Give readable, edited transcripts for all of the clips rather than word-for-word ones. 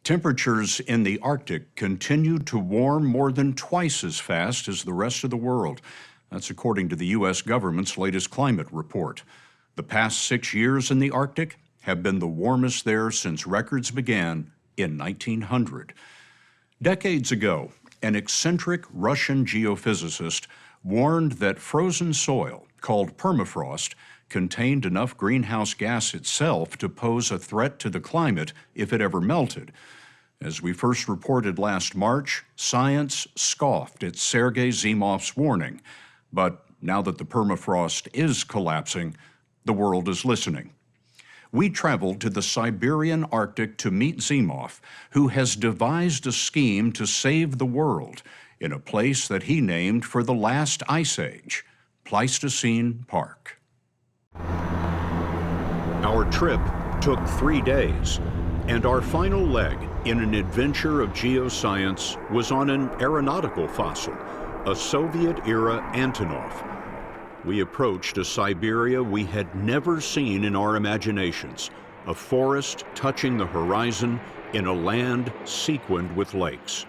Temperatures in the Arctic continue to warm more than twice as fast as the rest of the world. That's according to the U.S. government's latest climate report. The past 6 years in the Arctic have been the warmest there since records began in 1900. Decades ago, an eccentric Russian geophysicist warned that frozen soil, called permafrost, contained enough greenhouse gas itself to pose a threat to the climate if it ever melted. As we first reported last March, science scoffed at Sergei Zimov's warning. But now that the permafrost is collapsing, the world is listening. We traveled to the Siberian Arctic to meet Zimov, who has devised a scheme to save the world in a place that he named for the last ice age, Pleistocene Park. Our trip took 3 days, and our final leg in an adventure of geoscience was on an aeronautical fossil, a Soviet-era Antonov. We approached a Siberia we had never seen in our imaginations, a forest touching the horizon in a land sequined with lakes.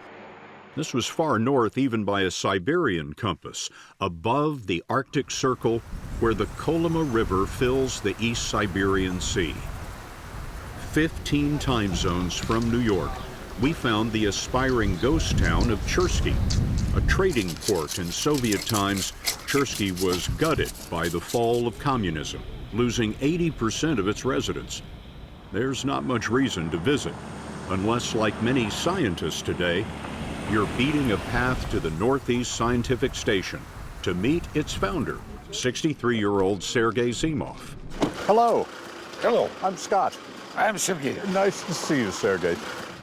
This was far north even by a Siberian compass, above the Arctic Circle where the Kolyma River fills the East Siberian Sea. 15 time zones from New York, we found the aspiring ghost town of Chersky. A trading port in Soviet times, Chersky was gutted by the fall of communism, losing 80% of its residents. There's not much reason to visit, unless, like many scientists today, you're beating a path to the Northeast Scientific Station to meet its founder, 63-year-old Sergei Zimov. Hello. Hello. I'm Scott. I'm Sergei. Nice to see you, Sergei.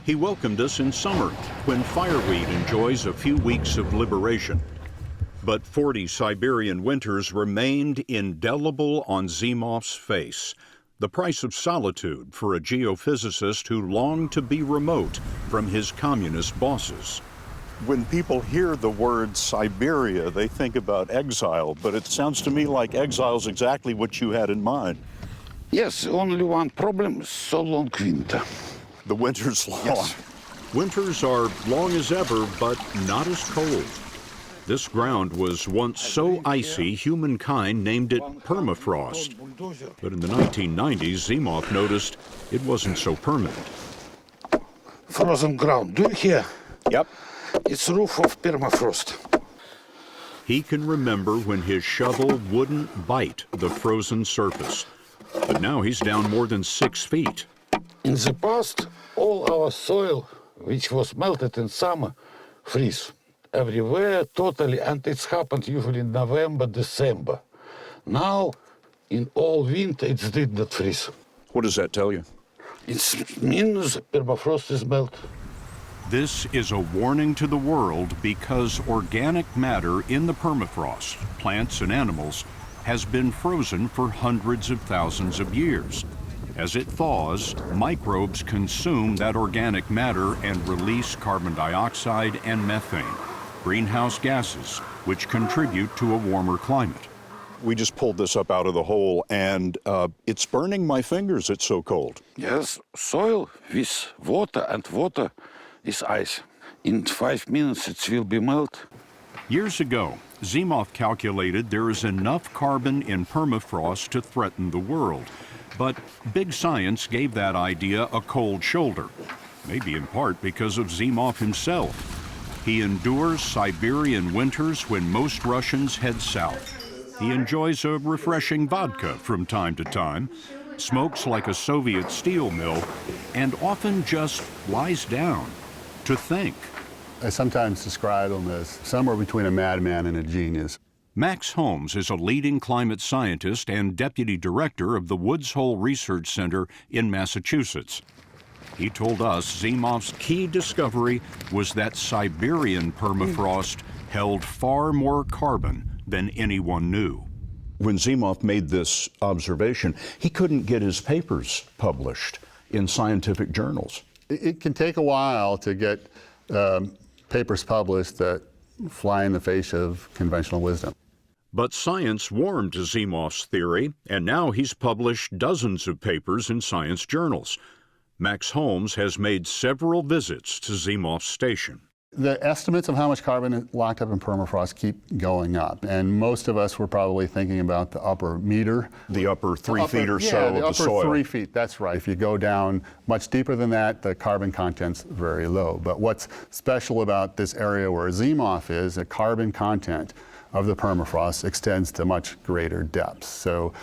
He welcomed us in summer, when fireweed enjoys a few weeks of liberation. But 40 Siberian winters remained indelible on Zimov's face, the price of solitude for a geophysicist who longed to be remote from his communist bosses. When people hear the word Siberia, they think about exile, but it sounds to me like exile's exactly what you had in mind. Yes, only one problem, so long winter. The winter's long. Yes. Winters are long as ever, but not as cold. This ground was once so icy, humankind named it permafrost. But in the 1990s, Zimov noticed it wasn't so permanent. Frozen ground, do you hear? Yep. It's roof of permafrost. He can remember when his shovel wouldn't bite the frozen surface. But now he's down more than 6 feet. In the past, all our soil, which was melted in summer, freeze. Everywhere, totally, and it's happened usually in November, December. Now, in all winter, it did not freeze. What does that tell you? It means permafrost is melted. This is a warning to the world because organic matter in the permafrost, plants and animals, has been frozen for hundreds of thousands of years. As it thaws, microbes consume that organic matter and release carbon dioxide and methane, greenhouse gases, which contribute to a warmer climate. We just pulled this up out of the hole, and it's burning my fingers, it's so cold. Yes, soil with water, and water is ice. In 5 minutes it will be melt. Years ago, Zimov calculated there is enough carbon in permafrost to threaten the world. But big science gave that idea a cold shoulder, maybe in part because of Zimov himself. He endures Siberian winters when most Russians head south. He enjoys a refreshing vodka from time to time, smokes like a Soviet steel mill, and often just lies down to think. I sometimes describe him as somewhere between a madman and a genius. Max Holmes is a leading climate scientist and deputy director of the Woods Hole Research Center in Massachusetts. He told us Zimov's key discovery was that Siberian permafrost held far more carbon than anyone knew. When Zimov made this observation, he couldn't get his papers published in scientific journals. It can take a while to get papers published that fly in the face of conventional wisdom. But science warmed to Zimov's theory, and now he's published dozens of papers in science journals. Max Holmes has made several visits to Zimov's station. The estimates of how much carbon is locked up in permafrost keep going up, and most of us were probably thinking about the upper meter. The upper 3 feet or so the of the soil. upper 3 feet, that's right. If you go down much deeper than that, the carbon content's very low. But what's special about this area where Zimov is, the carbon content of the permafrost extends to much greater depths. So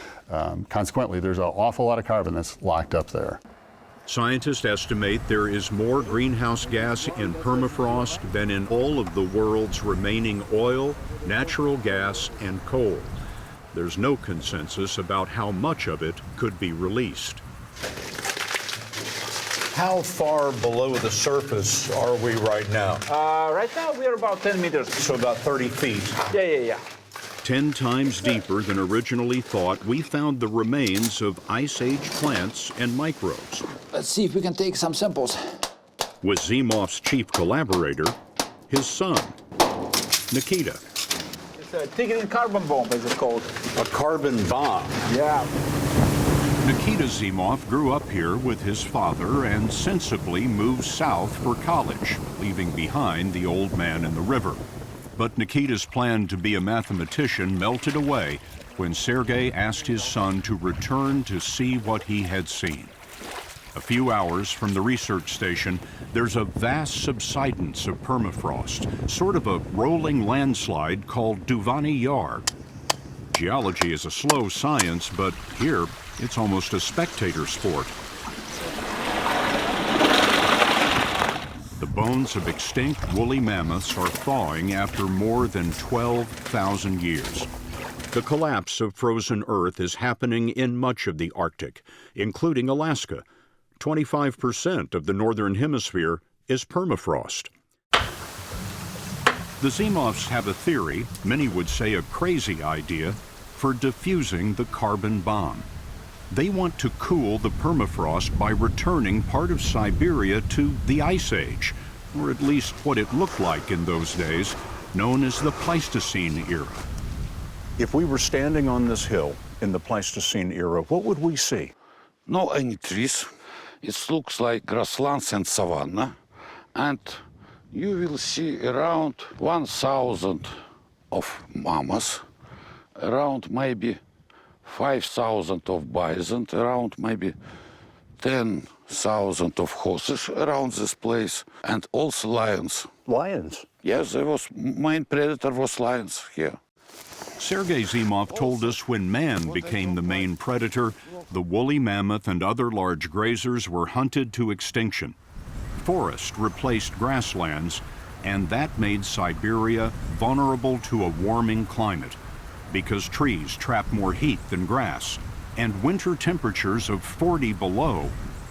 consequently, there's an awful lot of carbon that's locked up there. Scientists estimate there is more greenhouse gas in permafrost than in all of the world's remaining oil, natural gas, and coal. There's no consensus about how much of it could be released. How far below the surface are we right now? Right now we are about 10 meters. So about 30 feet. Yeah. 10 times deeper than originally thought, we found the remains of Ice Age plants and microbes. Let's see if we can take some samples. With Zimov's chief collaborator, his son, Nikita. It's a tigrin carbon bomb, as it's called. A carbon bomb. Yeah. Nikita Zimov grew up here with his father and sensibly moved south for college, leaving behind the old man in the river. But Nikita's plan to be a mathematician melted away when Sergei asked his son to return to see what he had seen. A few hours from the research station, there's a vast subsidence of permafrost, sort of a rolling landslide called Duvani Yar. Geology is a slow science, but here it's almost a spectator sport. The bones of extinct woolly mammoths are thawing after more than 12,000 years. The collapse of frozen Earth is happening in much of the Arctic, including Alaska. 25% of the northern hemisphere is permafrost. The Zimovs have a theory, many would say a crazy idea, for diffusing the carbon bomb. They want to cool the permafrost by returning part of Siberia to the Ice Age, or at least what it looked like in those days, known as the Pleistocene era. If we were standing on this hill in the Pleistocene era, what would we see? No any trees. It looks like grasslands and savanna. And you will see around 1,000 of mammoths, around maybe 5,000 of bison, around maybe 10,000 of horses around this place, and also lions. Lions? Yes, there was main predator was lions here. Sergei Zimov told us when man became the main predator, the woolly mammoth and other large grazers were hunted to extinction. Forest replaced grasslands, and that made Siberia vulnerable to a warming climate, because trees trap more heat than grass, and winter temperatures of 40 below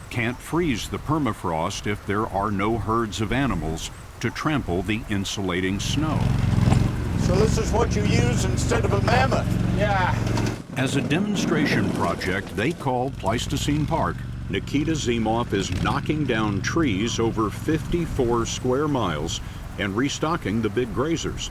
can't freeze the permafrost if there are no herds of animals to trample the insulating snow. So this is what you use instead of a mammoth? Yeah. As a demonstration project they call Pleistocene Park, Nikita Zimov is knocking down trees over 54 square miles and restocking the big grazers.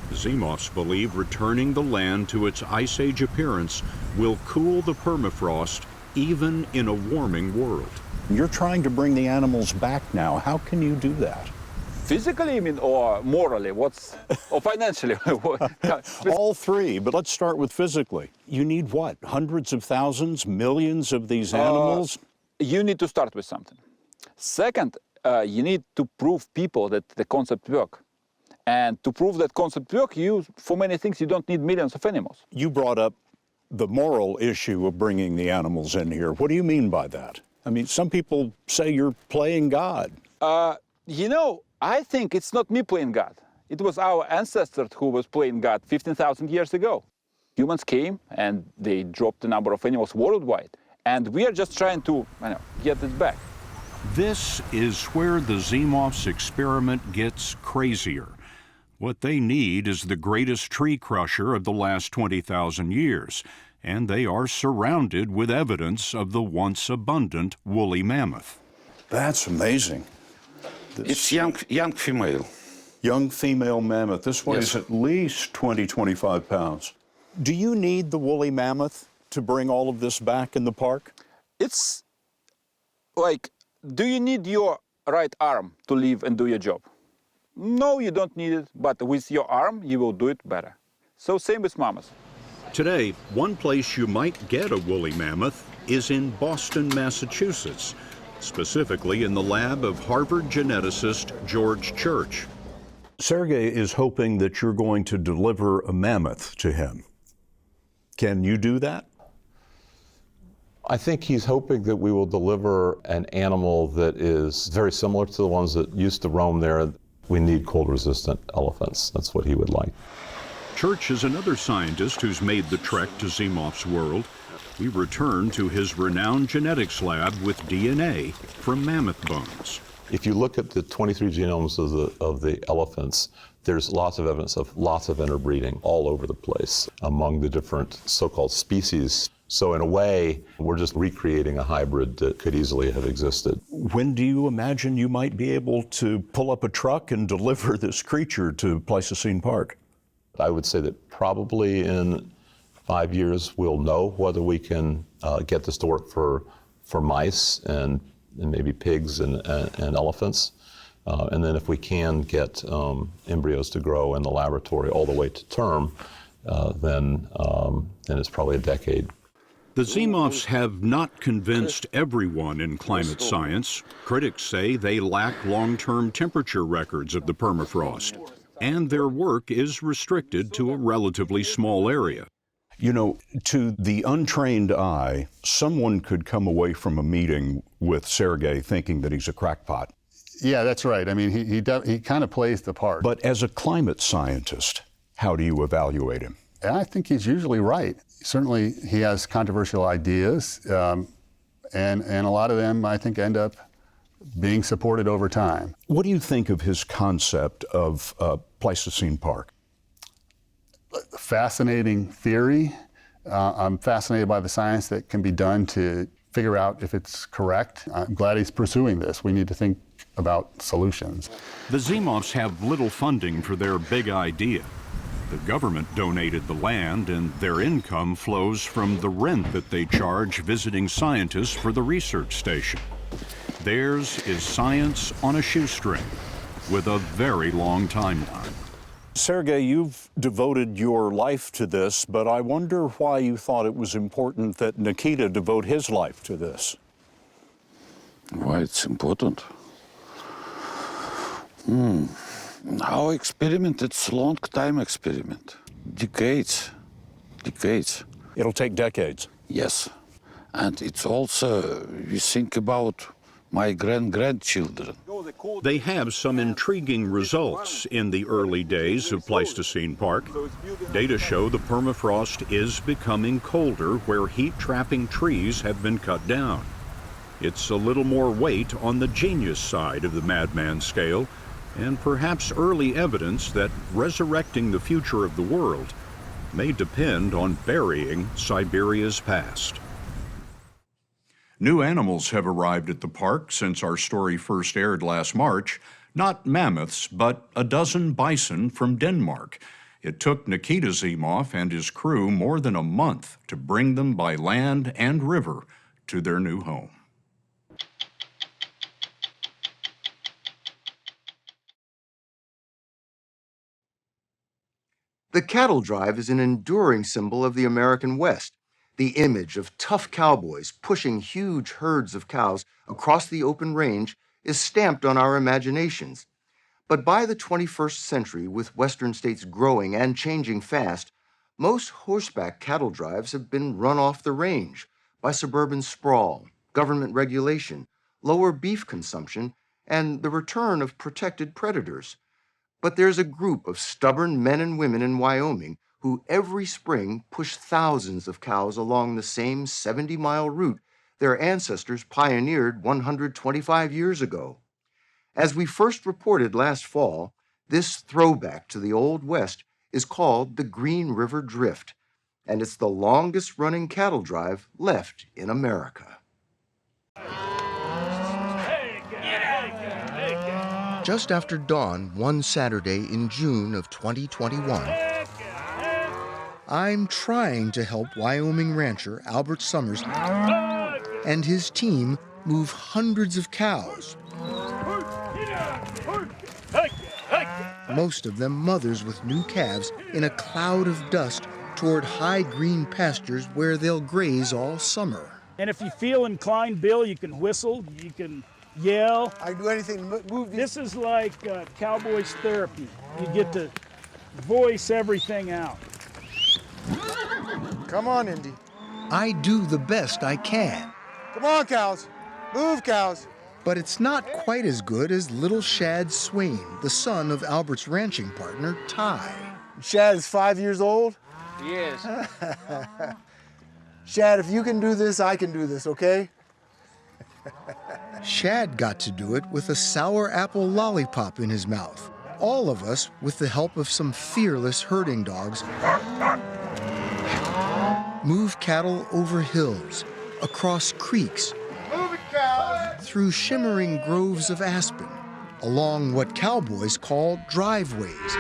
The Zimovs believe returning the land to its Ice Age appearance will cool the permafrost even in a warming world. You're trying to bring the animals back now. How can you do that? Physically, I mean, or morally, or financially? All three, but let's start with physically. You need what? Hundreds of thousands, millions of these animals? You need to start with something. Second, you need to prove people that the concept works. And to prove that concept works, for many things, you don't need millions of animals. You brought up the moral issue of bringing the animals in here. What do you mean by that? I mean, some people say you're playing God. I think it's not me playing God. It was our ancestors who was playing God 15,000 years ago. Humans came and they dropped the number of animals worldwide. And we are just trying to get it back. This is where the Zimovs' experiment gets crazier. What they need is the greatest tree crusher of the last 20,000 years, and they are surrounded with evidence of the once abundant woolly mammoth. That's amazing. It's young female. Young female mammoth. This weighs at least 20, 25 pounds. Do you need the woolly mammoth to bring all of this back in the park? It's like Do you need your right arm to live and do your job? No, you don't need it, but with your arm, you will do it better. So same with mammoths. Today, one place you might get a woolly mammoth is in Boston, Massachusetts, specifically in the lab of Harvard geneticist George Church. Sergey is hoping that you're going to deliver a mammoth to him. Can you do that? I think he's hoping that we will deliver an animal that is very similar to the ones that used to roam there. We need cold-resistant elephants. That's what he would like. Church is another scientist who's made the trek to Zimov's world. We return to his renowned genetics lab with DNA from mammoth bones. If you look at the 23 genomes of the elephants, there's lots of evidence of lots of interbreeding all over the place among the different so-called species. So in a way, we're just recreating a hybrid that could easily have existed. When do you imagine you might be able to pull up a truck and deliver this creature to Pleistocene Park? I would say that probably in 5 years we'll know whether we can get this to work for mice and maybe pigs and elephants. And then if we can get embryos to grow in the laboratory all the way to term, then it's probably a decade. The Zimovs have not convinced everyone in climate science. Critics say they lack long-term temperature records of the permafrost, and their work is restricted to a relatively small area. You know, to the untrained eye, someone could come away from a meeting with Sergey thinking that he's a crackpot. Yeah, that's right. I mean, he kind of plays the part. But as a climate scientist, how do you evaluate him? And I think he's usually right. Certainly, he has controversial ideas, and a lot of them, I think, end up being supported over time. What do you think of his concept of Pleistocene Park? Fascinating theory. I'm fascinated by the science that can be done to figure out if it's correct. I'm glad he's pursuing this. We need to think about solutions. The Zimovs have little funding for their big idea. The government donated the land, and their income flows from the rent that they charge visiting scientists for the research station. Theirs is science on a shoestring with a very long timeline. Sergey, you've devoted your life to this, but I wonder why you thought it was important that Nikita devote his life to this. Why it's important? Our experiment, it's a long time experiment. Decades. It'll take decades. Yes. And it's also, you think about my grandchildren. They have some intriguing results in the early days of Pleistocene Park. Data show the permafrost is becoming colder where heat-trapping trees have been cut down. It's a little more weight on the genius side of the madman scale, and perhaps early evidence that resurrecting the future of the world may depend on burying Siberia's past. New animals have arrived at the park since our story first aired last March. Not mammoths, but a dozen bison from Denmark. It took Nikita Zimov and his crew more than a month to bring them by land and river to their new home. The cattle drive is an enduring symbol of the American West, the image of tough cowboys pushing huge herds of cows across the open range is stamped on our imaginations. But by the 21st century, with Western states growing and changing fast, most horseback cattle drives have been run off the range by suburban sprawl, government regulation, lower beef consumption, and the return of protected predators. But there's a group of stubborn men and women in Wyoming who every spring push thousands of cows along the same 70-mile route their ancestors pioneered 125 years ago. As we first reported last fall, this throwback to the Old West is called the Green River Drift, and it's the longest-running cattle drive left in America. Just after dawn one Saturday in June of 2021, I'm trying to help Wyoming rancher Albert Summers and his team move hundreds of cows, most of them mothers with new calves, in a cloud of dust toward high green pastures where they'll graze all summer. And if you feel inclined, Bill, you can whistle, you can yell. I can do anything, move these. This is like cowboys therapy. You get to voice everything out. Come on, Indy. I do the best I can. Come on, cows. Move, cows. But it's not quite as good as little Shad Swain, the son of Albert's ranching partner, Ty. Shad is 5 years old? Yes. Shad, if you can do this, I can do this, okay? Shad got to do it with a sour apple lollipop in his mouth. All of us, with the help of some fearless herding dogs, move cattle over hills, across creeks, through shimmering groves of aspen, along what cowboys call driveways,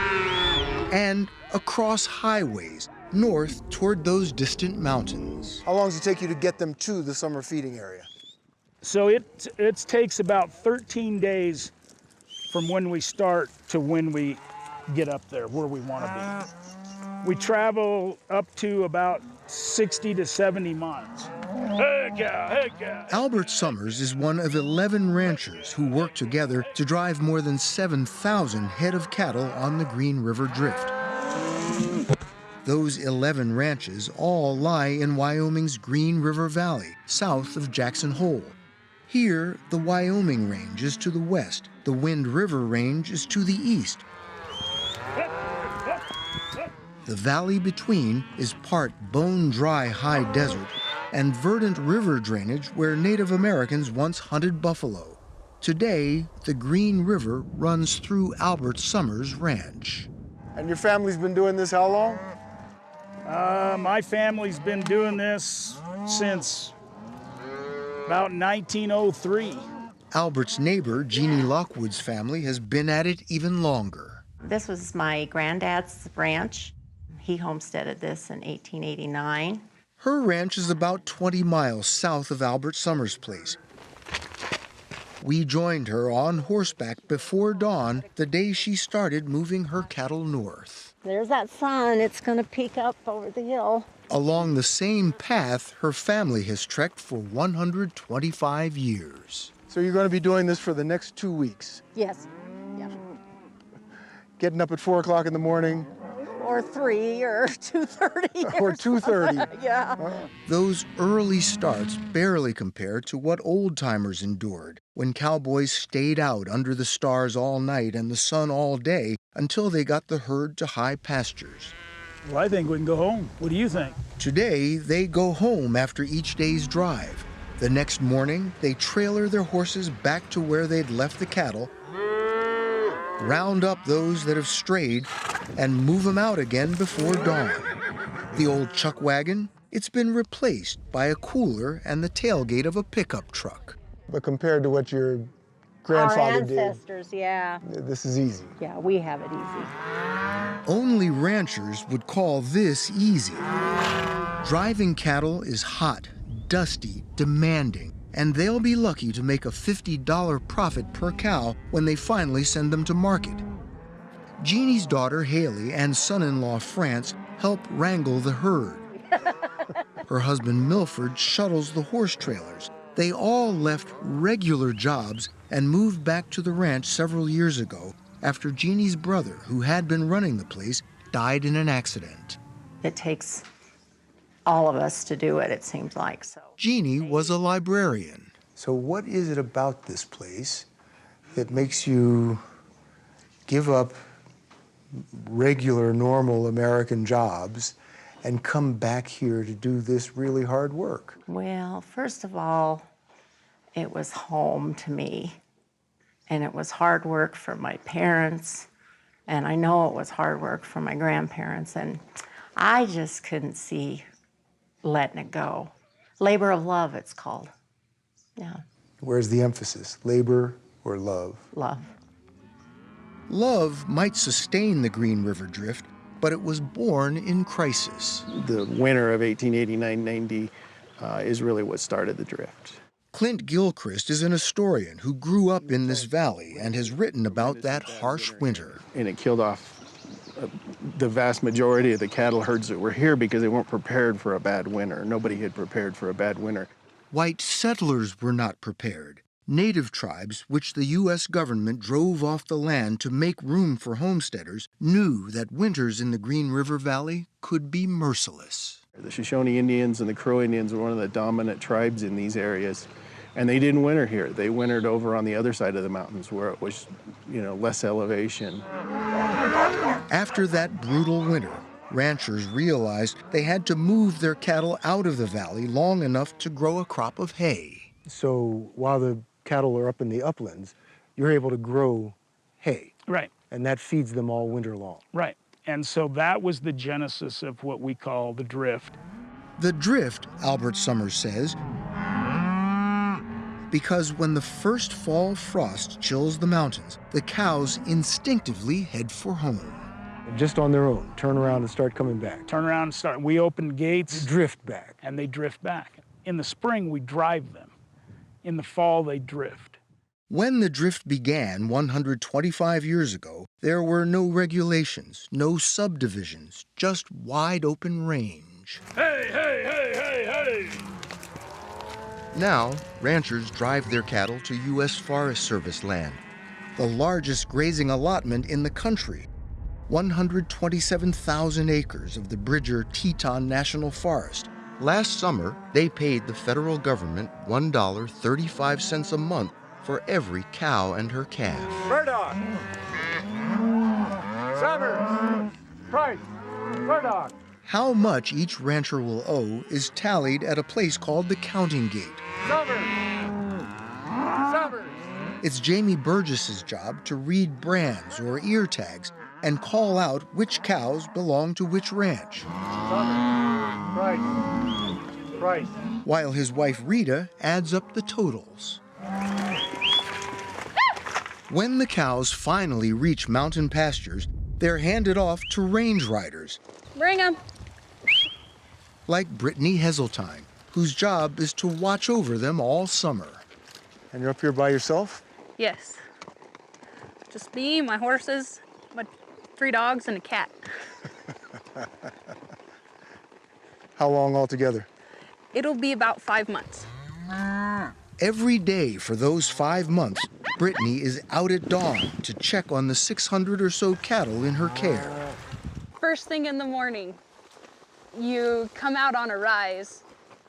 and across highways north toward those distant mountains. How long does it take you to get them to the summer feeding area? So it takes about 13 days from when we start to when we get up there where we want to be. We travel up to about 60 to 70 miles. Hey, cow, hey, cow. Albert Summers is one of 11 ranchers who work together to drive more than 7,000 head of cattle on the Green River Drift. Those 11 ranches all lie in Wyoming's Green River Valley, south of Jackson Hole. Here, the Wyoming Range is to the west, the Wind River Range is to the east. The valley between is part bone-dry high desert and verdant river drainage where Native Americans once hunted buffalo. Today, the Green River runs through Albert Summers' ranch. And your family's been doing this how long? My family's been doing this since about 1903. Albert's neighbor, Jeannie Lockwood's family, has been at it even longer. This was my granddad's ranch. He homesteaded this in 1889. Her ranch is about 20 miles south of Albert Summers' place. We joined her on horseback before dawn the day she started moving her cattle north. There's that sun. It's going to peek up over the hill. Along the same path her family has trekked for 125 years. So you're going to be doing this for the next 2 weeks? Yes. Yeah. Getting up at 4 o'clock in the morning? Or 3 or 2:30. Or 2:30. Yeah. Those early starts barely compare to what old-timers endured when cowboys stayed out under the stars all night and the sun all day until they got the herd to high pastures. Well, I think we can go home. What do you think? Today, they go home after each day's drive. The next morning, they trailer their horses back to where they'd left the cattle, round up those that have strayed, and move them out again before dawn. The old chuck wagon, it's been replaced by a cooler and the tailgate of a pickup truck. But compared to what your grandfather did, Our ancestors, yeah. this is easy. Yeah, we have it easy. Only ranchers would call this easy. Driving cattle is hot, dusty, demanding, and they'll be lucky to make a $50 profit per cow when they finally send them to market. Jeannie's daughter, Haley, and son-in-law, France, help wrangle the herd. Her husband, Milford, shuttles the horse trailers. They all left regular jobs and moved back to the ranch several years ago after Jeannie's brother, who had been running the place, died in an accident. It takes all of us to do it, it seems like. So Jeannie was a librarian. So what is it about this place that makes you give up regular, normal American jobs and come back here to do this really hard work? Well, first of all, it was home to me. And it was hard work for my parents. And I know it was hard work for my grandparents. And I just couldn't see letting it go. Labor of love, it's called. Yeah. Where's the emphasis, labor or love? Love. Love might sustain the Green River Drift, but it was born in crisis. The winter of 1889-90 is really what started the drift. Clint Gilchrist is an historian who grew up in this valley and has written about that harsh winter. And it killed off the vast majority of the cattle herds that were here because they weren't prepared for a bad winter. Nobody had prepared for a bad winter. White settlers were not prepared. Native tribes, which the U.S. government drove off the land to make room for homesteaders, knew that winters in the Green River Valley could be merciless. The Shoshone Indians and the Crow Indians were one of the dominant tribes in these areas, and they didn't winter here. They wintered over on the other side of the mountains where it was, less elevation. After that brutal winter, ranchers realized they had to move their cattle out of the valley long enough to grow a crop of hay. So while the cattle are up in the uplands, you're able to grow hay. Right. And that feeds them all winter long. Right. And so that was the genesis of what we call the drift. The drift, Albert Summers says, because when the first fall frost chills the mountains, the cows instinctively head for home. Just on their own, turn around and start coming back. Turn around and start. We open gates. Drift back. And they drift back. In the spring, we drive them. In the fall, they drift. When the drift began 125 years ago, there were no regulations, no subdivisions, just wide open range. Hey, hey, hey, hey, hey! Now, ranchers drive their cattle to U.S. Forest Service land, the largest grazing allotment in the country. 127,000 acres of the Bridger Teton National Forest. Last summer, they paid the federal government $1.35 a month for every cow and her calf. Murdoch! Summers! Price! Murdoch! How much each rancher will owe is tallied at a place called the counting gate. Summers! Summers! It's Jamie Burgess's job to read brands or ear tags and call out which cows belong to which ranch. Summers! Price! Price! While his wife Rita adds up the totals. When the cows finally reach mountain pastures, they're handed off to range riders. Bring 'em. Like Brittany Heseltine, whose job is to watch over them all summer. And you're up here by yourself? Yes. Just me, my horses, my 3 dogs, and a cat. How long altogether? It'll be about 5 months. Every day for those 5 months, Brittany is out at dawn to check on the 600 or so cattle in her care. First thing in the morning, you come out on a rise,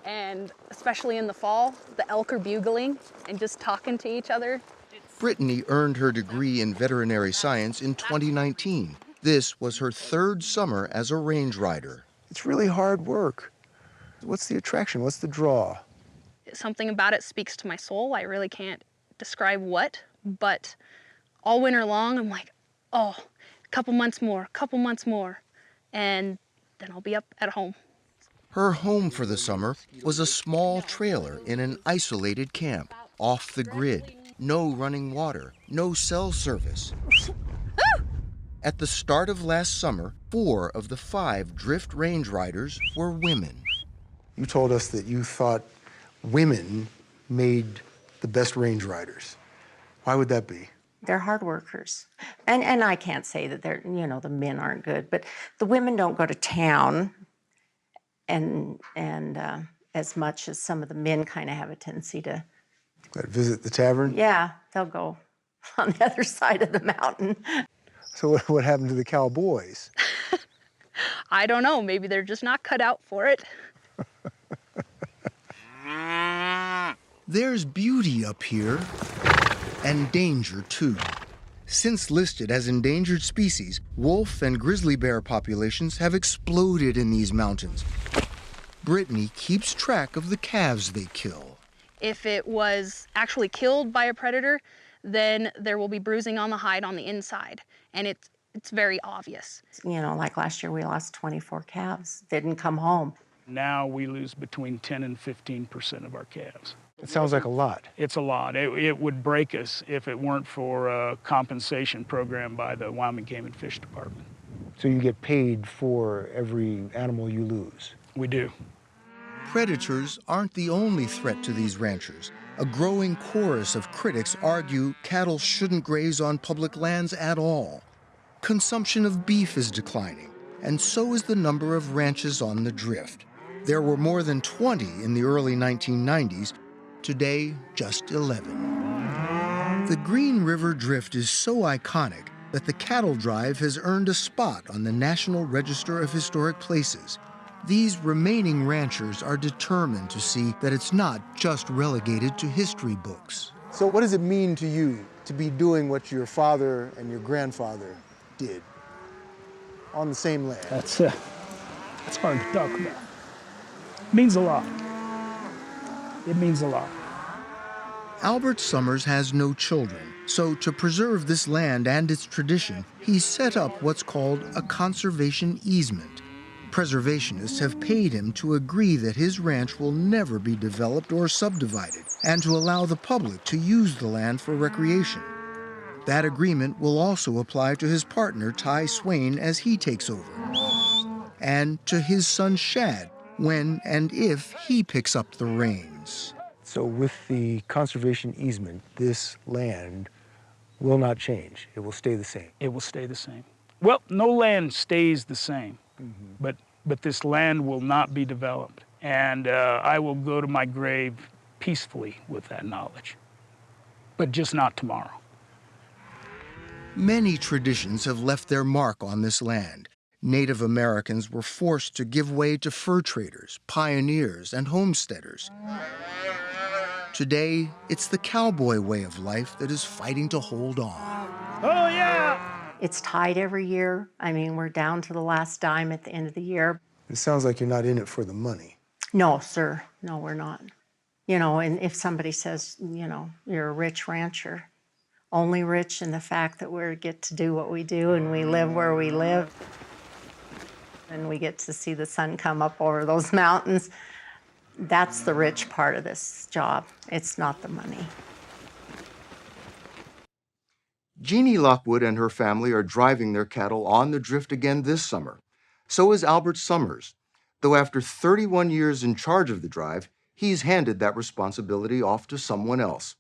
and especially in the fall, the elk are bugling and just talking to each other. Brittany earned her degree in veterinary science in 2019. This was her 3rd summer as a range rider. It's really hard work. What's the attraction? What's the draw? Something about it speaks to my soul. I really can't describe what, but all winter long, I'm like, oh, a couple months more, and then I'll be up at home. Her home for the summer was a small trailer in an isolated camp, off the grid. No running water, no cell service. At the start of last summer, 4 of the 5 drift range riders were women. You told us that you thought women made the best range riders. Why would that be? They're hard workers. And I can't say that they're, the men aren't good, but the women don't go to town and as much as some of the men kind of have a tendency to. Visit the tavern? Yeah, they'll go on the other side of the mountain. So what happened to the cowboys? I don't know, maybe they're just not cut out for it. There's beauty up here, and danger too. Since listed as endangered species, wolf and grizzly bear populations have exploded in these mountains. Brittany keeps track of the calves they kill. If it was actually killed by a predator, then there will be bruising on the hide on the inside, and it's very obvious. Like last year we lost 24 calves, didn't come home. Now we lose between 10 and 15% of our calves. It sounds like a lot. It's a lot. It would break us if it weren't for a compensation program by the Wyoming Game and Fish Department. So you get paid for every animal you lose? We do. Predators aren't the only threat to these ranchers. a growing chorus of critics argue cattle shouldn't graze on public lands at all. Consumption of beef is declining, and so is the number of ranches on the Drift. There were more than 20 in the early 1990s. Today, just 11. The Green River Drift is so iconic that the cattle drive has earned a spot on the National Register of Historic Places. These remaining ranchers are determined to see that it's not just relegated to history books. So what does it mean to you to be doing what your father and your grandfather did on the same land? That's hard to talk about. It means a lot. It means a lot. Albert Summers has no children, so to preserve this land and its tradition, he's set up what's called a conservation easement. Preservationists have paid him to agree that his ranch will never be developed or subdivided, and to allow the public to use the land for recreation. That agreement will also apply to his partner, Ty Swain, as he takes over, and to his son, Shad, when and if he picks up the reins. So with the conservation easement, this land will not change. It will stay the same. It will stay the same. Well, no land stays the same, but this land will not be developed. And I will go to my grave peacefully with that knowledge, but just not tomorrow. Many traditions have left their mark on this land. Native Americans were forced to give way to fur traders, pioneers, and homesteaders. Today, it's the cowboy way of life that is fighting to hold on. Oh, yeah! It's tied every year. I mean, we're down to the last dime at the end of the year. It sounds like you're not in it for the money. No, sir. No, we're not. You know, and if somebody says, you know, you're a rich rancher, only rich in the fact that we get to do what we do and we live where we live, and we get to see the sun come up over those mountains, that's the rich part of this job. It's not the money. Jeannie Lockwood and her family are driving their cattle on the Drift again this summer. So is Albert Summers, though after 31 years in charge of the drive, he's handed that responsibility off to someone else.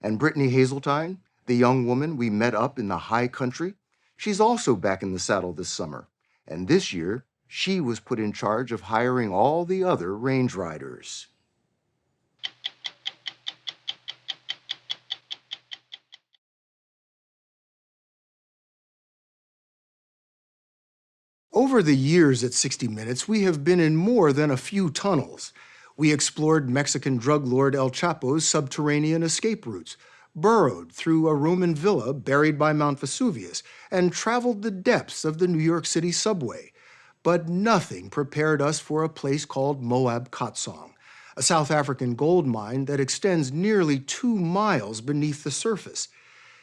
And Brittany Hazeltine, the young woman we met up in the high country, she's also back in the saddle this summer. And this year, she was put in charge of hiring all the other range riders. Over the years at 60 Minutes, we have been in more than a few tunnels. We explored Mexican drug lord El Chapo's subterranean escape routes, burrowed through a Roman villa buried by Mount Vesuvius, and traveled the depths of the New York City subway. But nothing prepared us for a place called Moab Katsong, a South African gold mine that extends nearly 2 miles beneath the surface.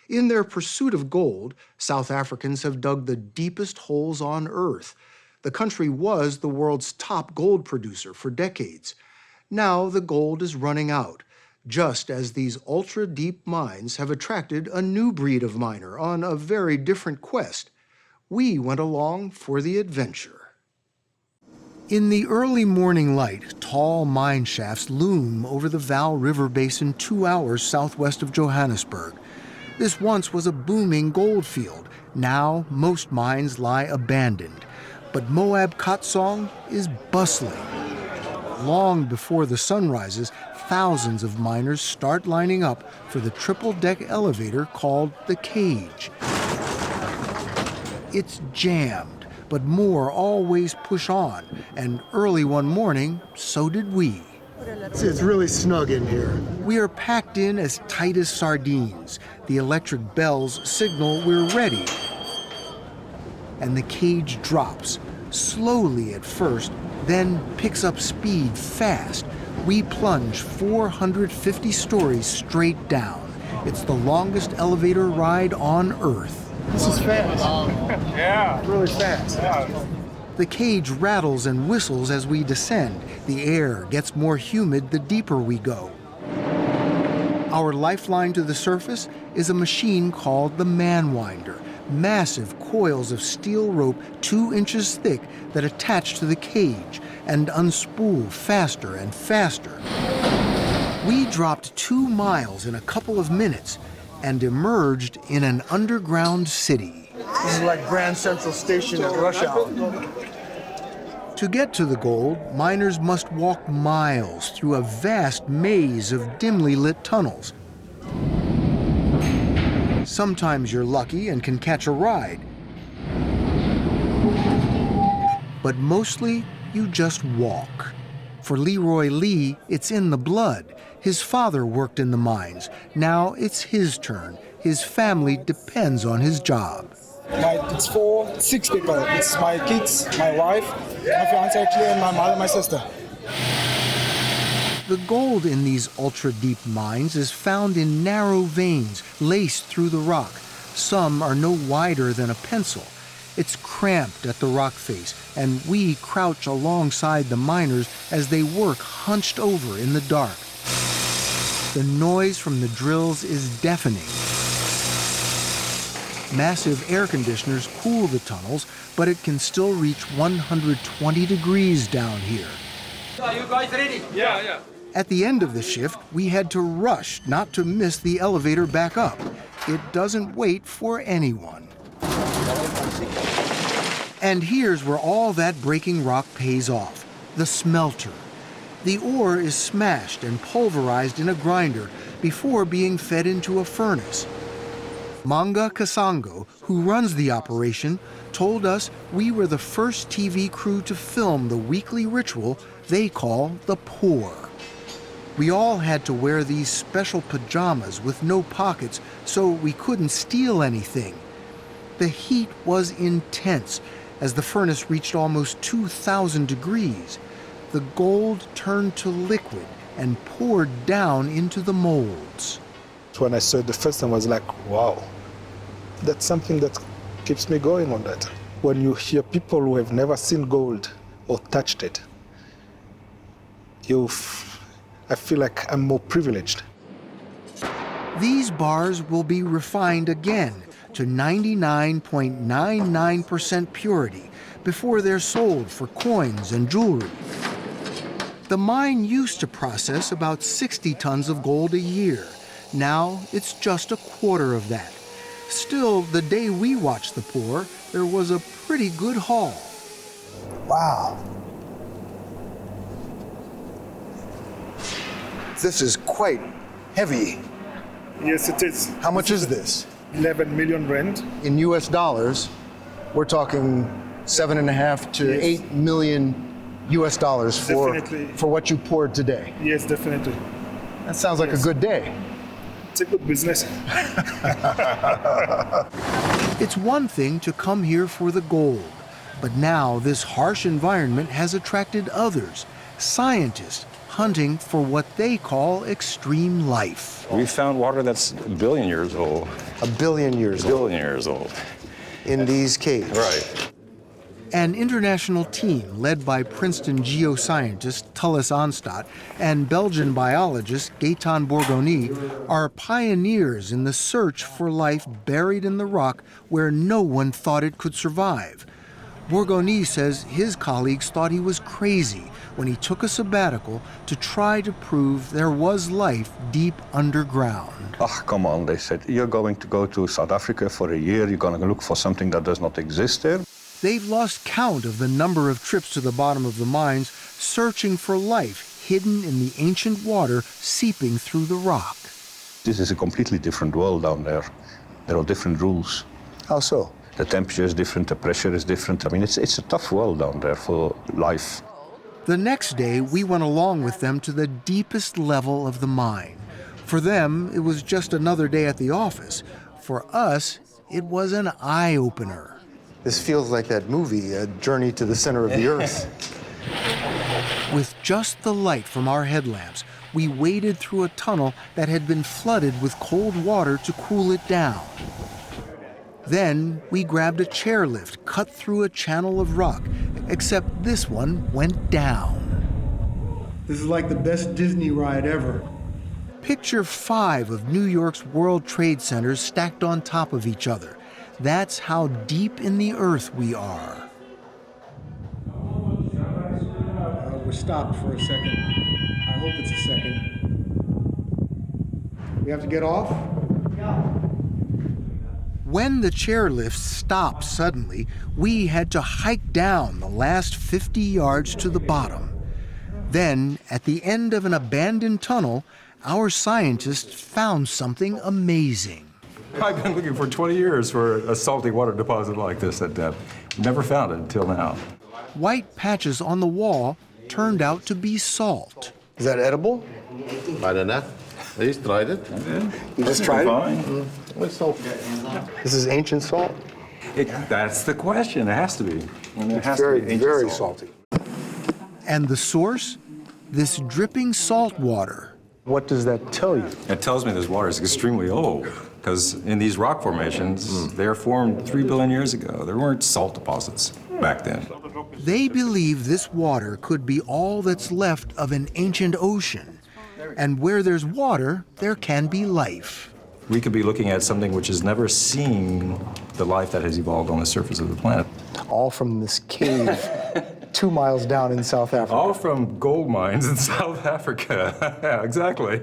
In their pursuit of gold, South Africans have dug the deepest holes on Earth. The country was the world's top gold producer for decades. Now the gold is running out, just as these ultra-deep mines have attracted a new breed of miner on a very different quest. We went along for the adventure. In the early morning light, tall mine shafts loom over the Vaal River Basin 2 hours southwest of Johannesburg. This once was a booming gold field. Now most mines lie abandoned. But Moab Katsong is bustling. Long before the sun rises, thousands of miners start lining up for the triple-deck elevator called the Cage. It's jammed, but more always push on, and early one morning, so did we. It's really snug in here. We are packed in as tight as sardines. The electric bells signal we're ready. And the cage drops, slowly at first, then picks up speed fast. We plunge 450 stories straight down. It's the longest elevator ride on Earth. This is fast. Yeah. Really fast. Yeah. The cage rattles and whistles as we descend. The air gets more humid the deeper we go. Our lifeline to the surface is a machine called the man-winder. Massive coils of steel rope 2 inches thick that attach to the cage and unspool faster and faster. We dropped 2 miles in a couple of minutes and emerged in an underground city. This is like Grand Central Station at rush hour. To get to the gold, miners must walk miles through a vast maze of dimly lit tunnels. Sometimes you're lucky and can catch a ride, but mostly you just walk. For Leroy Lee, it's in the blood. His father worked in the mines. Now it's his turn. His family depends on his job. It's 6 people. It's my kids, my wife, my fiance actually, and my mother, my sister. The gold in these ultra-deep mines is found in narrow veins laced through the rock. Some are no wider than a pencil. It's cramped at the rock face, and we crouch alongside the miners as they work hunched over in the dark. The noise from the drills is deafening. Massive air conditioners cool the tunnels, but it can still reach 120 degrees down here. Are you guys ready? Yeah. At the end of the shift, we had to rush not to miss the elevator back up. It doesn't wait for anyone. And here's where all that breaking rock pays off, the smelter. The ore is smashed and pulverized in a grinder before being fed into a furnace. Manga Kasango, who runs the operation, told us we were the first TV crew to film the weekly ritual they call the pour. We all had to wear these special pajamas with no pockets so we couldn't steal anything. The heat was intense as the furnace reached almost 2,000 degrees. The gold turned to liquid and poured down into the molds. When I saw it the first time, I was like, wow, that's something that keeps me going on that. When you hear people who have never seen gold or touched it, I feel like I'm more privileged. These bars will be refined again to 99.99% purity before they're sold for coins and jewelry. The mine used to process about 60 tons of gold a year. Now it's just a quarter of that. Still, the day we watched the pour, there was a pretty good haul. Wow. This is quite heavy. Yes, it is. How much is this? 11 million rand. In US dollars, we're talking 7.5 to 8 million US dollars for what you poured today. Yes, definitely. That sounds like a good day. It's a good business. It's one thing to come here for the gold, but now this harsh environment has attracted others, scientists hunting for what they call extreme life. We found water that's a billion years old. A billion years old? A billion years old. In these caves? Right. An international team led by Princeton geoscientist Tullis Onstad and Belgian biologist Gaëtan Bourgoni are pioneers in the search for life buried in the rock where no one thought it could survive. Bourgoni says his colleagues thought he was crazy when he took a sabbatical to try to prove there was life deep underground. Oh, come on, they said, you're going to go to South Africa for a year, you're going to look for something that does not exist there. They've lost count of the number of trips to the bottom of the mines, searching for life hidden in the ancient water seeping through the rock. This is a completely different world down there. There are different rules. How so? The temperature is different, the pressure is different. I mean, it's a tough world down there for life. The next day, we went along with them to the deepest level of the mine. For them, it was just another day at the office. For us, it was an eye-opener. This feels like that movie, A Journey to the Center of the Earth. With just the light from our headlamps, we waded through a tunnel that had been flooded with cold water to cool it down. Then we grabbed a chairlift cut through a channel of rock, except this one went down. This is like the best Disney ride ever. Picture 5 of New York's World Trade Centers stacked on top of each other. That's how deep in the earth we are. We're stopped for a second. I hope it's a second. We have to get off? When the chairlift stopped suddenly, we had to hike down the last 50 yards to the bottom. Then, at the end of an abandoned tunnel, our scientists found something amazing. I've been looking for 20 years for a salty water deposit like this at depth. Never found it until now. White patches on the wall turned out to be salt. Is that edible? I don't know. I just tried it. You just tried it? It's salt. This is ancient salt? That's the question. It has to be. It's very salty. And the source? This dripping salt water. What does that tell you? It tells me this water is extremely old, because in these rock formations, they're formed 3 billion years ago. There weren't salt deposits back then. They believe this water could be all that's left of an ancient ocean. And where there's water, there can be life. We could be looking at something which has never seen the life that has evolved on the surface of the planet. All from this cave 2 miles down in South Africa. All from gold mines in South Africa. Yeah, exactly.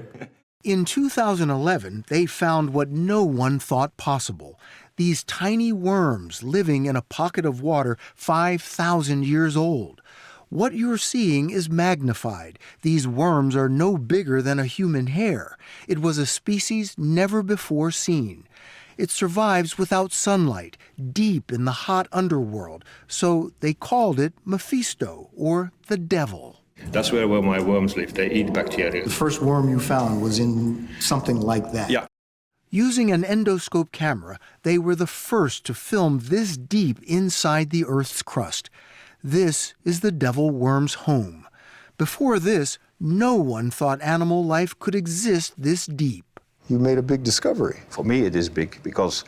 In 2011, they found what no one thought possible. These tiny worms living in a pocket of water 5,000 years old. What you're seeing is magnified. These worms are no bigger than a human hair. It was a species never before seen. It survives without sunlight, deep in the hot underworld, so they called it Mephisto, or the devil. That's where my worms live. They eat bacteria. The first worm you found was in something like that. Yeah. Using an endoscope camera, they were the first to film this deep inside the Earth's crust. This is the devil worm's home. Before this, no one thought animal life could exist this deep. You made a big discovery. For me, it is big because,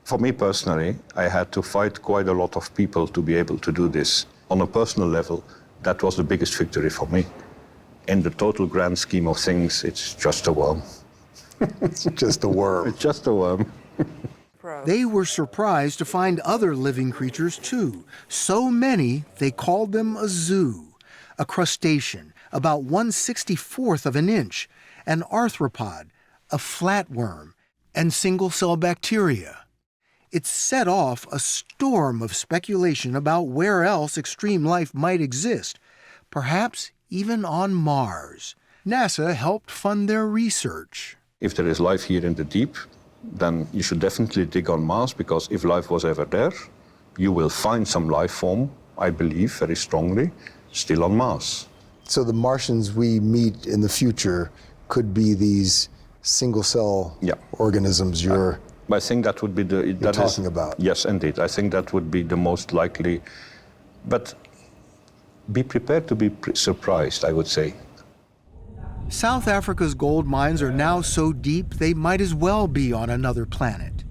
for me personally, I had to fight quite a lot of people to be able to do this. On a personal level, that was the biggest victory for me. In the total grand scheme of things, it's just a worm. It's just a worm. It's just a worm. They were surprised to find other living creatures too. So many, they called them a zoo. A crustacean, about 1/64th of an inch, an arthropod, a flatworm, and single-cell bacteria. It set off a storm of speculation about where else extreme life might exist, perhaps even on Mars. NASA helped fund their research. If there is life here in the deep, then you should definitely dig on Mars, because if life was ever there, you will find some life form, I believe very strongly, still on Mars. So the Martians we meet in the future could be these single-cell organisms I think that would be you're talking about. Yes, indeed. I think that would be the most likely. But be prepared to be surprised, I would say. South Africa's gold mines are now so deep they might as well be on another planet.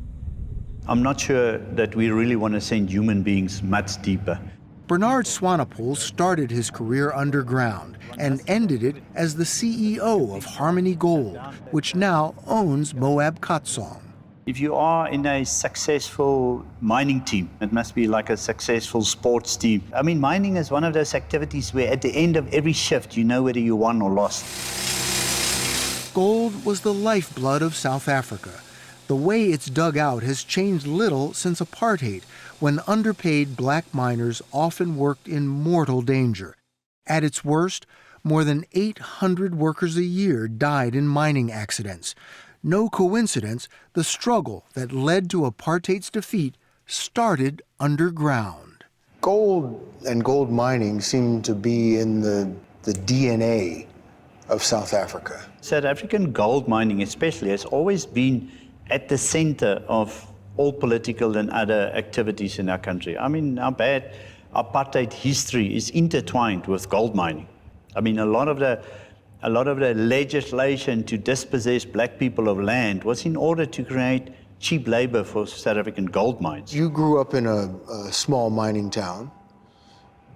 I'm not sure that we really want to send human beings much deeper. Bernard Swanepoel started his career underground and ended it as the CEO of Harmony Gold, which now owns Moab Khotsong. If you are in a successful mining team, it must be like a successful sports team. I mean, mining is one of those activities where at the end of every shift, you know whether you won or lost. Gold was the lifeblood of South Africa. The way it's dug out has changed little since apartheid, when underpaid black miners often worked in mortal danger. At its worst, more than 800 workers a year died in mining accidents. No coincidence, the struggle that led to apartheid's defeat started underground. Gold and gold mining seem to be in the DNA of South Africa. South African gold mining especially has always been at the center of all political and other activities in our country. I mean, our bad apartheid history is intertwined with gold mining. I mean, a lot of the legislation to dispossess black people of land was in order to create cheap labor for South African gold mines. You grew up in a small mining town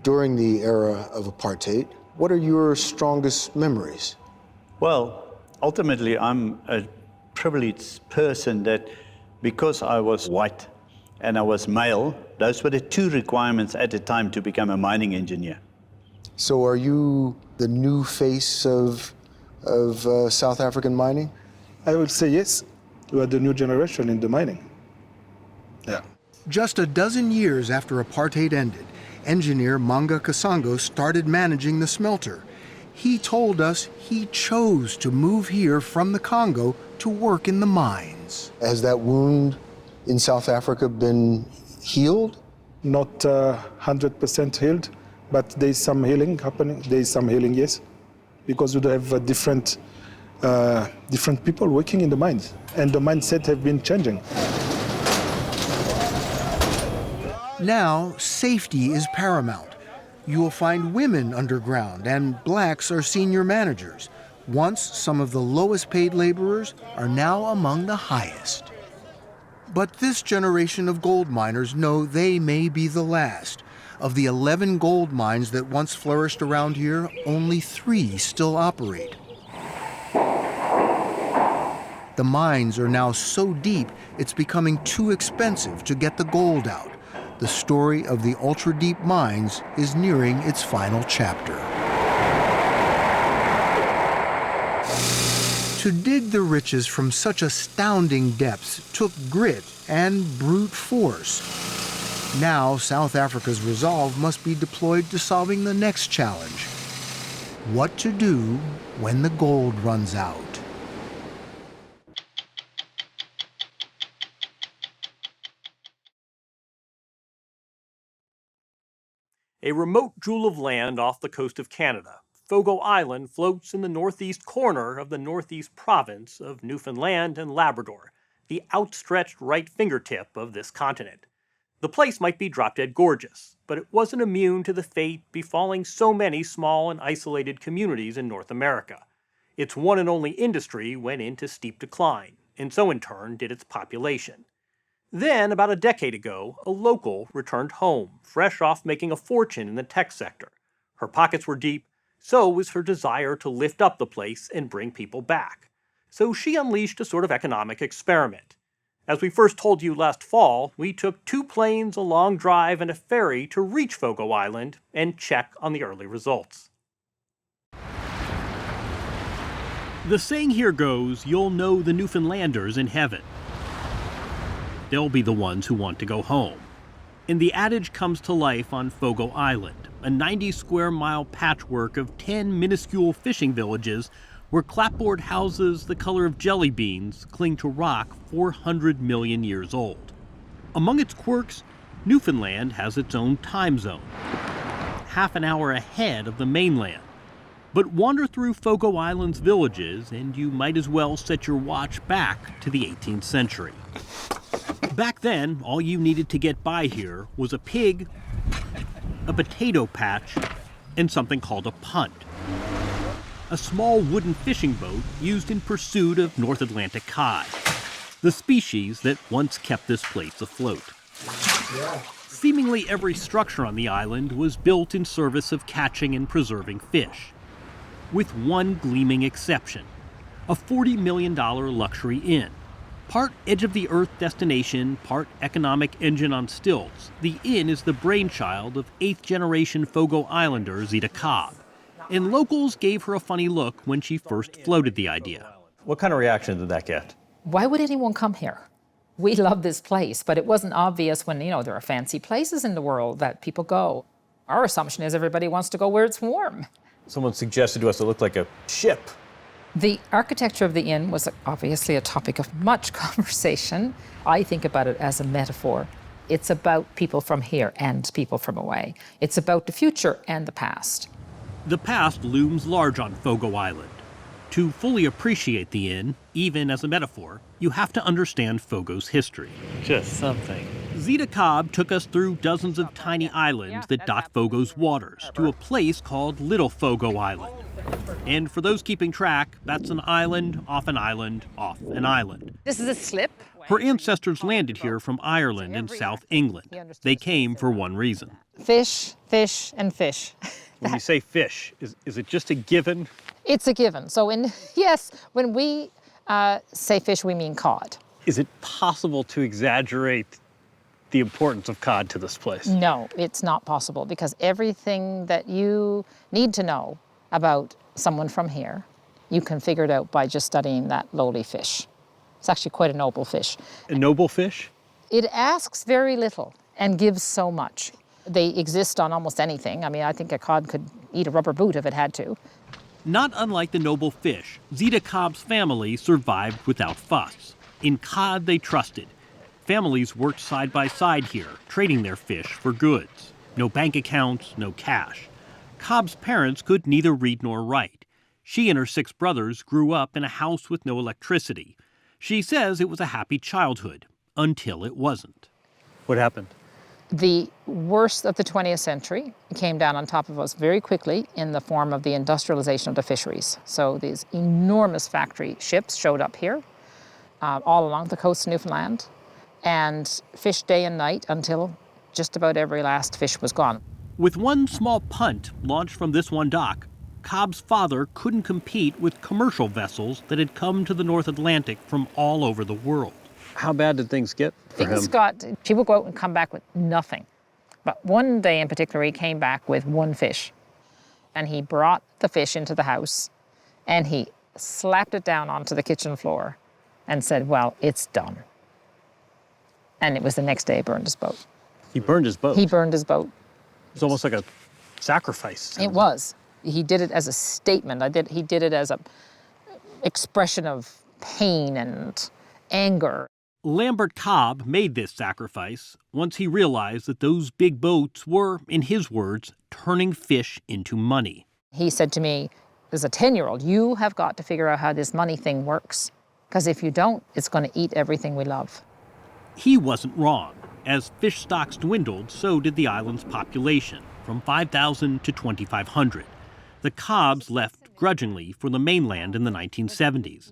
during the era of apartheid. What are your strongest memories? Well, ultimately, I'm a privileged person that because I was white and I was male, those were the two requirements at the time to become a mining engineer. So are you the new face of South African mining? I would say yes. We are the new generation in the mining. Yeah. Just a dozen years after apartheid ended, engineer Manga Kasango started managing the smelter. He told us he chose to move here from the Congo to work in the mines. Has that wound in South Africa been healed? Not 100% healed, but there's some healing happening. There's some healing, yes, because we have different people working in the mines, and the mindset have been changing. Now, safety is paramount. You will find women underground, and blacks are senior managers. Once some of the lowest paid laborers are now among the highest. But this generation of gold miners know they may be the last. Of the 11 gold mines that once flourished around here, only 3 still operate. The mines are now so deep, it's becoming too expensive to get the gold out. The story of the ultra-deep mines is nearing its final chapter. To dig the riches from such astounding depths took grit and brute force. Now, South Africa's resolve must be deployed to solving the next challenge: what to do when the gold runs out. A remote jewel of land off the coast of Canada, Fogo Island floats in the northeast corner of the northeast province of Newfoundland and Labrador, the outstretched right fingertip of this continent. The place might be drop-dead gorgeous, but it wasn't immune to the fate befalling so many small and isolated communities in North America. Its one and only industry went into steep decline, and so in turn did its population. Then, about a decade ago, a local returned home, fresh off making a fortune in the tech sector. Her pockets were deep, so was her desire to lift up the place and bring people back. So she unleashed a sort of economic experiment. As we first told you last fall, we took 2 planes, a long drive, and a ferry to reach Fogo Island and check on the early results. The saying here goes, you'll know the Newfoundlanders in heaven. They'll be the ones who want to go home. And the adage comes to life on Fogo Island, a 90-square-mile patchwork of 10 minuscule fishing villages where clapboard houses the color of jelly beans cling to rock 400 million years old. Among its quirks, Newfoundland has its own time zone, half an hour ahead of the mainland. But wander through Fogo Island's villages and you might as well set your watch back to the 18th century. Back then, all you needed to get by here was a pig, a potato patch, and something called a punt. A small wooden fishing boat used in pursuit of North Atlantic cod, the species that once kept this place afloat. Seemingly every structure on the island was built in service of catching and preserving fish, with one gleaming exception, a $40 million luxury inn. Part edge-of-the-earth destination, part economic engine on stilts, the inn is the brainchild of 8th-generation Fogo Islander Zita Cobb, and locals gave her a funny look when she first floated the idea. What kind of reaction did that get? Why would anyone come here? We love this place, but it wasn't obvious when, there are fancy places in the world that people go. Our assumption is everybody wants to go where it's warm. Someone suggested to us it looked like a ship. The architecture of the inn was obviously a topic of much conversation. I think about it as a metaphor. It's about people from here and people from away. It's about the future and the past. The past looms large on Fogo Island. To fully appreciate the inn, even as a metaphor, you have to understand Fogo's history. Just something. Zita Cobb took us through dozens of tiny islands that dot Fogo's waters to a place called Little Fogo Island. And for those keeping track, that's an island, off an island, off an island. This is a slip. Her ancestors landed here from Ireland and South England. They came for one reason. Fish, fish, and fish. When you say fish, is it just a given? It's a given. So when we say fish, we mean cod. Is it possible to exaggerate the importance of cod to this place? No, it's not possible, because everything that you need to know about someone from here You can figure it out by just studying that lowly fish. It's actually quite a noble fish. A noble fish? It asks very little and gives so much. They exist on almost anything. I mean, I think a cod could eat a rubber boot if it had to. Not unlike the noble fish, Zita Cobb's family survived without fuss. In cod, they trusted. Families worked side by side here, trading their fish for goods. No bank accounts, no cash. Cobb's parents could neither read nor write. She and her 6 brothers grew up in a house with no electricity. She says it was a happy childhood, until it wasn't. What happened? The worst of the 20th century came down on top of us very quickly in the form of the industrialization of the fisheries. So these enormous factory ships showed up here, all along the coast of Newfoundland, and fished day and night until just about every last fish was gone. With one small punt launched from this one dock, Cobb's father couldn't compete with commercial vessels that had come to the North Atlantic from all over the world. How bad did things get for him? People go out and come back with nothing. But one day in particular, he came back with 1 fish. And he brought the fish into the house, and he slapped it down onto the kitchen floor and said, well, it's done. And it was the next day he burned his boat. He burned his boat? He burned his boat. It was almost like a sacrifice. It was. He did it as a statement. He did it as an expression of pain and anger. Lambert Cobb made this sacrifice once he realized that those big boats were, in his words, turning fish into money. He said to me, as a 10-year-old, you have got to figure out how this money thing works, because if you don't, it's going to eat everything we love. He wasn't wrong. As fish stocks dwindled, so did the island's population, from 5,000 to 2,500. The Cobbs left grudgingly for the mainland in the 1970s.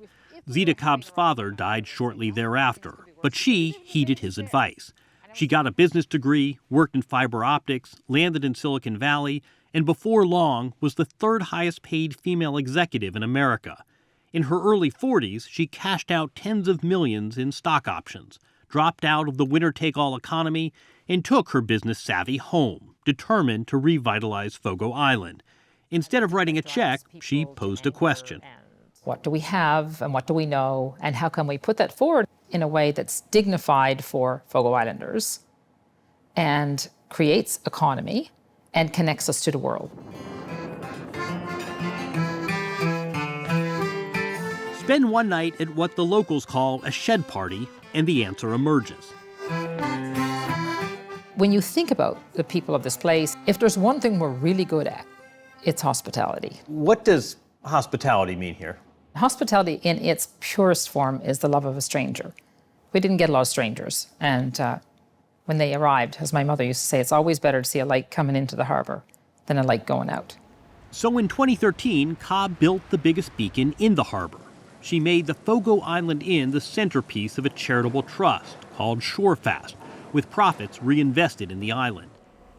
Zita Cobb's father died shortly thereafter, but she heeded his advice. She got a business degree, worked in fiber optics, landed in Silicon Valley, and before long was the 3rd highest paid female executive in America. In her early 40s, she cashed out tens of millions in stock options, dropped out of the winner-take-all economy, and took her business savvy home, determined to revitalize Fogo Island. Instead of writing a check, she posed a question. What do we have and what do we know, and how can we put that forward in a way that's dignified for Fogo Islanders and creates economy and connects us to the world? Spend one night at what the locals call a shed party, and the answer emerges. When you think about the people of this place, if there's one thing we're really good at, it's hospitality. What does hospitality mean here? Hospitality in its purest form is the love of a stranger. We didn't get a lot of strangers, and when they arrived, as my mother used to say, it's always better to see a light coming into the harbor than a light going out. So in 2013, Cobb built the biggest beacon in the harbor. She made the Fogo Island Inn the centerpiece of a charitable trust called Shorefast, with profits reinvested in the island.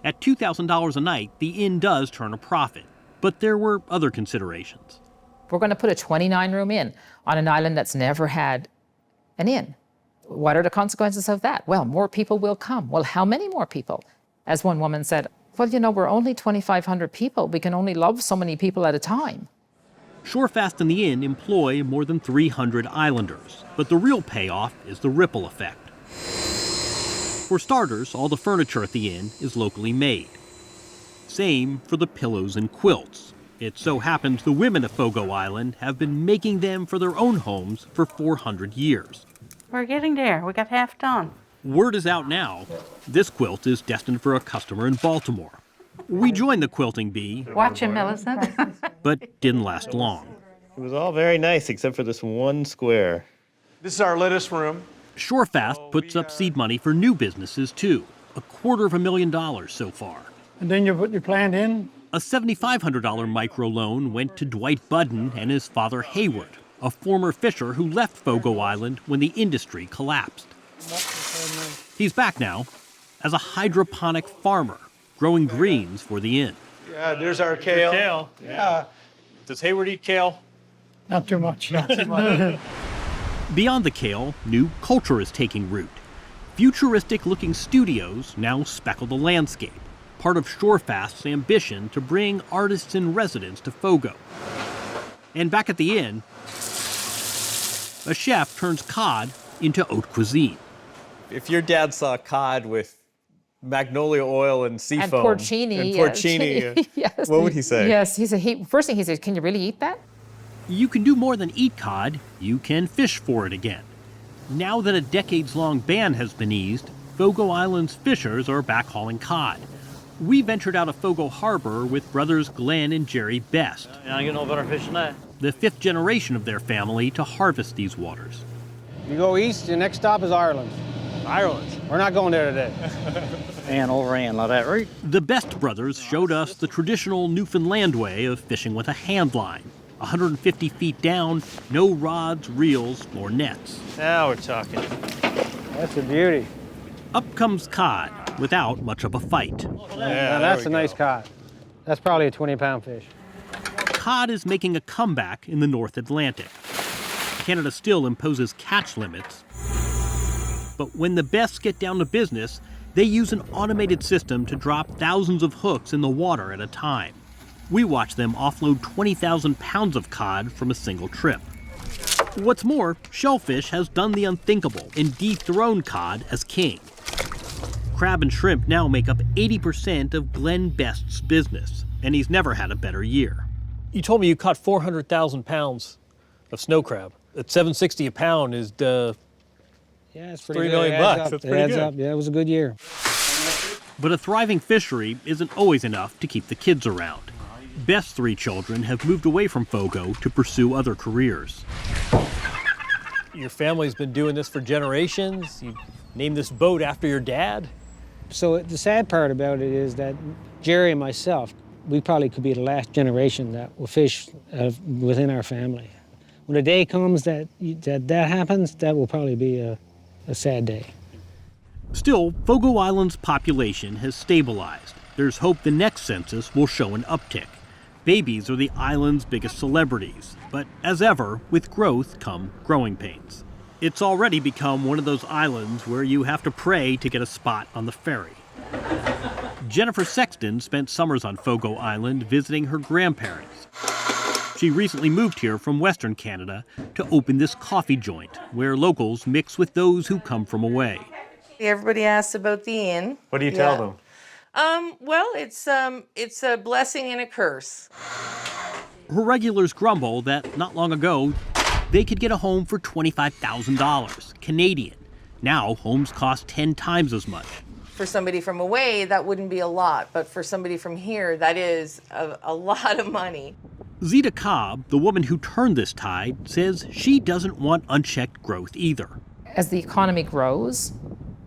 At $2,000 a night, the inn does turn a profit, but there were other considerations. We're going to put a 29-room inn on an island that's never had an inn. What are the consequences of that? Well, more people will come. Well, how many more people? As one woman said, well, you know, we're only 2,500 people. We can only love so many people at a time. Shorefast and the inn employ more than 300 islanders, but the real payoff is the ripple effect. For starters, all the furniture at the inn is locally made. Same for the pillows and quilts. It so happens the women of Fogo Island have been making them for their own homes for 400 years. We're getting there. We got half done. Word is out now. This quilt is destined for a customer in Baltimore. We joined the quilting bee. Watch him, Millicent. But didn't last long. It was all very nice except for this one square. This is our lettuce room. Shorefast puts up seed money for new businesses, too. $250,000 so far. And then you put your plant in? A $7,500 microloan went to Dwight Budden and his father Hayward, a former fisher who left Fogo Island when the industry collapsed. He's back now as a hydroponic farmer, growing greens for the inn. Yeah, there's our kale. Kale. Yeah. Does Hayward eat kale? Not too much. Not too much. Beyond the kale, new culture is taking root. Futuristic-looking studios now speckle the landscape, part of Shorefast's ambition to bring artists in residence to Fogo. And back at the inn, a chef turns cod into haute cuisine. If your dad saw cod with magnolia oil and sea And foam porcini. and porcini, Yes. what would he say? Yes, first thing he said, can you really eat that? You can do more than eat cod, you can fish for it again. Now that a decades-long ban has been eased, Fogo Island's fishers are back hauling cod. We ventured out of Fogo Harbor with brothers Glenn and Jerry Best. I get no better fish than that. The fifth generation of their family to harvest these waters. You go east, your next stop is Ireland. Ireland? We're not going there today. And overhand like that, right? The Best brothers showed us the traditional Newfoundland way of fishing with a hand line. 150 feet down, no rods, reels, or nets. Now we're talking. That's a beauty. Up comes cod, without much of a fight. Now that's a nice cod. That's probably a 20-pound fish. Cod is making a comeback in the North Atlantic. Canada still imposes catch limits. But when the Bests get down to business, they use an automated system to drop thousands of hooks in the water at a time. We watch them offload 20,000 pounds of cod from a single trip. What's more, Shellfish has done the unthinkable and dethroned cod as king. Crab and shrimp now make up 80% of Glenn Best's business, and he's never had a better year. You told me you caught 400,000 pounds of snow crab. At $7.60 a pound is Yeah, it's $3 pretty million good. bucks. That's It pretty adds good. up. Yeah, it was a good year. But a thriving fishery isn't always enough to keep the kids around. Best's 3 children have moved away from Fogo to pursue other careers. Your family's been doing this for generations. You named this boat after your dad. So the sad part about it is that Jerry and myself, we probably could be the last generation that will fish within our family. When the day comes that happens, that will probably be a sad day. Still, Fogo Island's population has stabilized. There's hope the next census will show an uptick. Babies are the island's biggest celebrities, but as ever, with growth come growing pains. It's already become one of those islands where you have to pray to get a spot on the ferry. Jennifer Sexton spent summers on Fogo Island visiting her grandparents. She recently moved here from Western Canada to open this coffee joint, where locals mix with those who come from away. Everybody asks about the inn. What do you tell them? Well, it's a blessing and a curse. Her regulars grumble that not long ago, they could get a home for $25,000 Canadian. Now, homes cost 10 times as much. For somebody from away, that wouldn't be a lot, but for somebody from here, that is a lot of money. Zita Cobb, the woman who turned this tide, says she doesn't want unchecked growth either. As the economy grows,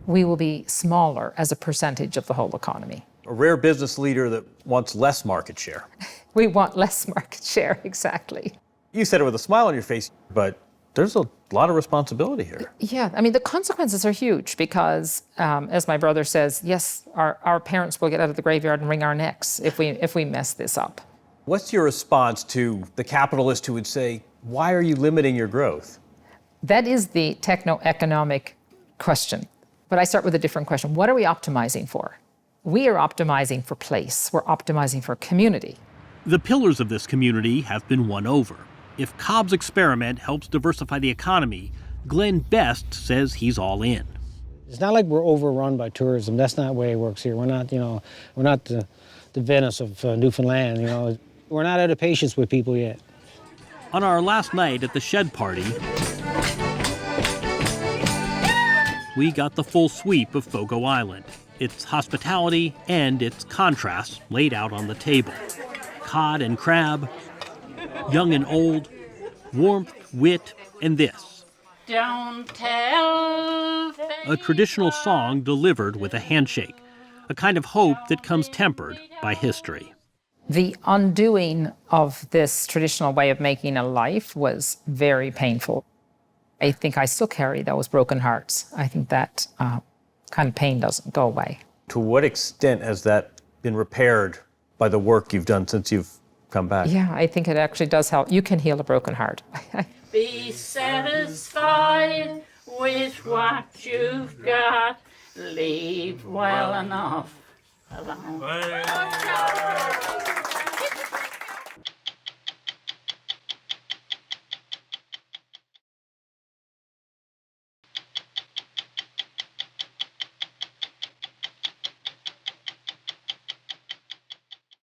we will be smaller as a percentage of the whole economy. A rare business leader that wants less market share. We want less market share, exactly. You said it with a smile on your face, but there's a lot of responsibility here. Yeah, I mean, the consequences are huge because, as my brother says, yes, our parents will get out of the graveyard and wring our necks if we mess this up. What's your response to the capitalist who would say, why are you limiting your growth? That is the techno-economic question. But I start with a different question. What are we optimizing for? We are optimizing for place. We're optimizing for community. The pillars of this community have been won over. If Cobb's experiment helps diversify the economy, Glenn Best says he's all in. It's not like we're overrun by tourism. That's not the way it works here. We're not the Venice of Newfoundland. We're not out of patience with people yet. On our last night at the shed party, we got the full sweep of Fogo Island, its hospitality and its contrasts laid out on the table. Cod and crab, young and old, warmth, wit, and this. Don't tell. A traditional song delivered with a handshake, a kind of hope that comes tempered by history. The undoing of this traditional way of making a life was very painful. I think I still carry those broken hearts. I think that kind of pain doesn't go away. To what extent has that been repaired by the work you've done since you've come back? Yeah, I think it actually does help. You can heal a broken heart. Be satisfied with what you've got. Leave well enough alone.